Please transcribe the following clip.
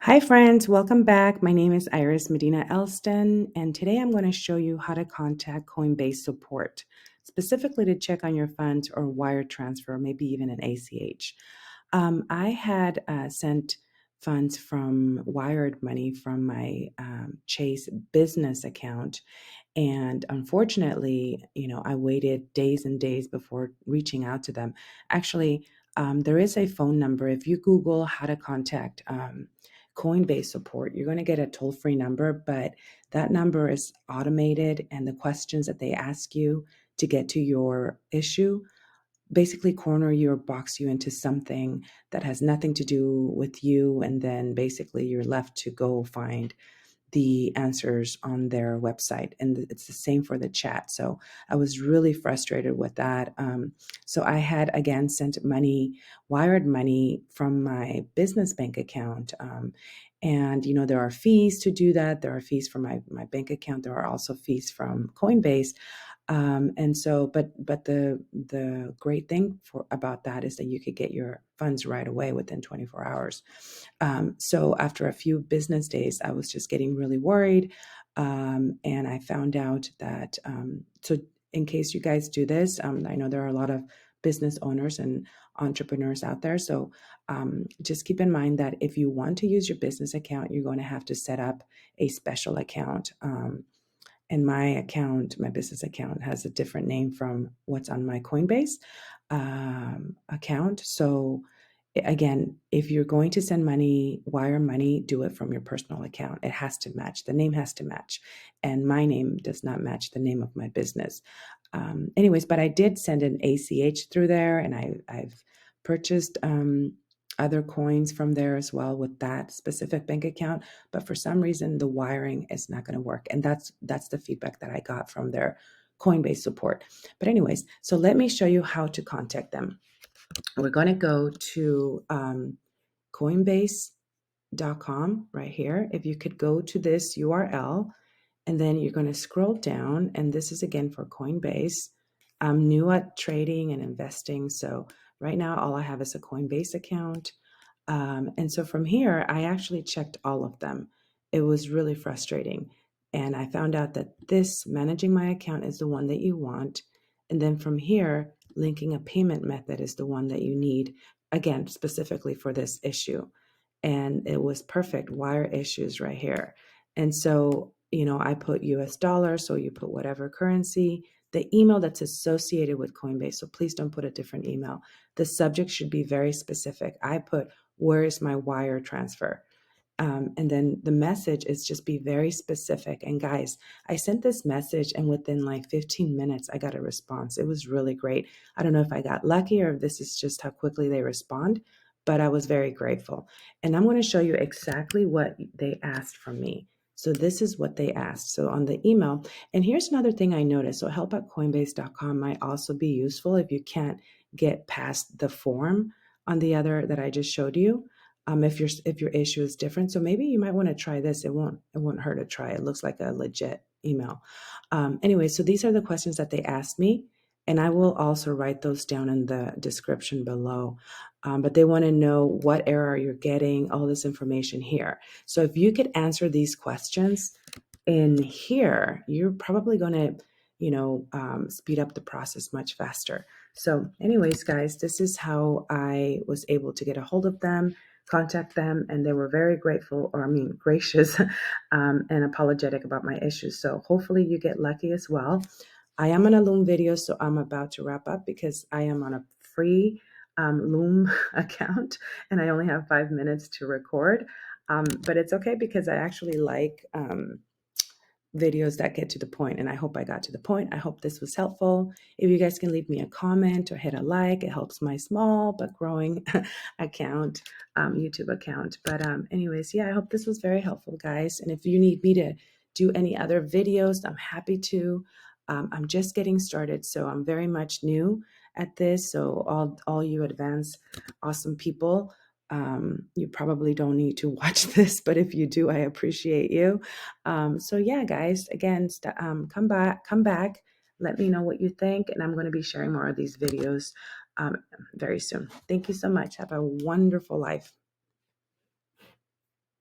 Hi friends, welcome back. My name is Iris Medina-Elston, and today I'm going to show you how to contact Coinbase support, specifically to check on your funds or wire transfer, maybe even an ACH. I had sent funds from wired money from my Chase business account, and unfortunately, I waited days and days before reaching out to them. Actually, there is a phone number. If you Google how to contact Coinbase support, you're going to get a toll-free number, but that number is automated, and the questions that they ask you to get to your issue basically corner you or box you into something that has nothing to do with you, and then basically you're left to go find the answers on their website. And it's the same for the chat. So I was really frustrated with that. So I had again sent money, wired money from my business bank account. And there are fees to do that. There are fees for my bank account. There are also fees from Coinbase. And so, but the great thing about that is that you could get your funds right away within 24 hours. So after a few business days, I was just getting really worried. And I found out that, so in case you guys do this, I know there are a lot of business owners and entrepreneurs out there. So just keep in mind that if you want to use your business account, you're going to have to set up a special account. And my account, my business account, has a different name from what's on my Coinbase account. So again, if you're going to send money, wire money, do it from your personal account. It has to match. The name has to match. And my name does not match the name of my business. Anyways, but I did send an ACH through there, and I've purchased other coins from there as well with that specific bank account. But for some reason, the wiring is not going to work. And that's the feedback that I got from their Coinbase support. But anyways, so let me show you how to contact them. We're going to go to Coinbase.com right here. If you could go to this URL, and then you're going to scroll down, and this is again for Coinbase. I'm new at trading and investing, so right now all I have is a Coinbase account. And so from here, I actually checked all of them. It was really frustrating. And I found out that this managing my account is the one that you want. And then from here, linking a payment method is the one that you need, again, specifically for this issue. And it was perfect. Wire issues right here. And so, I put US dollars, so you put whatever currency, the email that's associated with Coinbase. So please don't put a different email. The subject should be very specific. I put, where is my wire transfer? And then the message is just be very specific. And guys, I sent this message, and within like 15 minutes, I got a response. It was really great. I don't know if I got lucky or if this is just how quickly they respond, but I was very grateful. And I'm going to show you exactly what they asked from me. So this is what they asked. So on the email, and here's another thing I noticed. So help at coinbase.com might also be useful if you can't get past the form on the other that I just showed you. If your issue is different, so maybe you might want to try this. It won't hurt to try. It looks like a legit email. Anyway, so these are the questions that they asked me, and I will also write those down in the description below. But they want to know what error you're getting, all this information here. So if you could answer these questions in here, you're probably going to, speed up the process much faster. So anyways, guys, this is how I was able to get a hold of them, contact them, and they were very grateful, gracious, and apologetic about my issues. So hopefully you get lucky as well. I am on a Loom video, so I'm about to wrap up because I am on a free Loom account, and I only have 5 minutes to record. But it's okay because I actually like videos that get to the point, and I hope I got to the point. I hope this was helpful. If you guys can leave me a comment or hit a like, it helps my small but growing account, YouTube account. But anyways, yeah, I hope this was very helpful, guys. And if you need me to do any other videos, I'm happy to. I'm just getting started, so I'm very much new at this. So all you advanced awesome people, you probably don't need to watch this, but if you do, I appreciate you. So yeah, guys, again, come back, let me know what you think, and I'm going to be sharing more of these videos very soon. Thank you so much. Have a wonderful life.